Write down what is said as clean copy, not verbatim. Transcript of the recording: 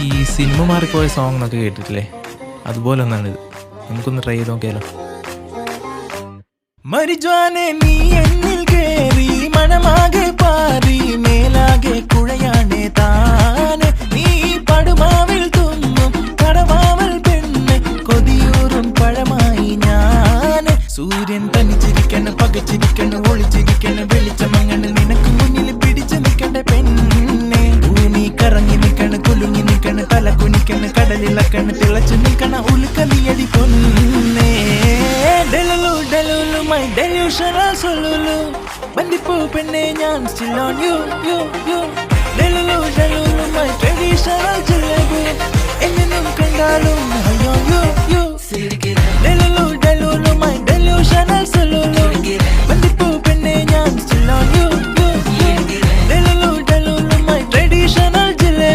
ഈ cinema മാറിപ്പോയ song എന്നൊക്കെ കേട്ടിട്ടില്ലേ, അതുപോലെ ഒന്നാണിത്. നമുക്കൊന്ന് ട്രൈ ചെയ്ത് നോക്കിയാലോ. മരിജാനെ നീ എന്നിൽ കേറി മണമാകെ പാറി മേലാകെ കുഴയാണേ താനെ നീ പടുമാവിൽ തുന്നും കടവാവൽ പെണ്ണ് കൊതിയൂറും പഴമായി ഞാന് സൂര്യൻ തനിച്ചിരിക്കണ് പകച്ചിരിക്കണ് ഒളിച്ചിരിക്കണ് വെളിച്ചമങ്ങണ് നിനക്ക് മുന്നിൽ പിടിച്ചു നിൽക്കണ്ട പെണ്ണെ ഭൂമി കറങ്ങി നിൽക്കണ് കുലുങ്ങി നിൽക്കണ് തല കുനിക്കണ് കടലിളക്കണ് തിളച്ചു നിൽക്കണ ഉളുക്കലിയടി പൊന്നേ ഡെലുലു ഡെലുലു മൈ ഡെലൂഷണൽ സൊല്ലുലു ബന്ദിപ്പൂ പെണ്ണെ ഞാൻ still on you you you delulu delulu my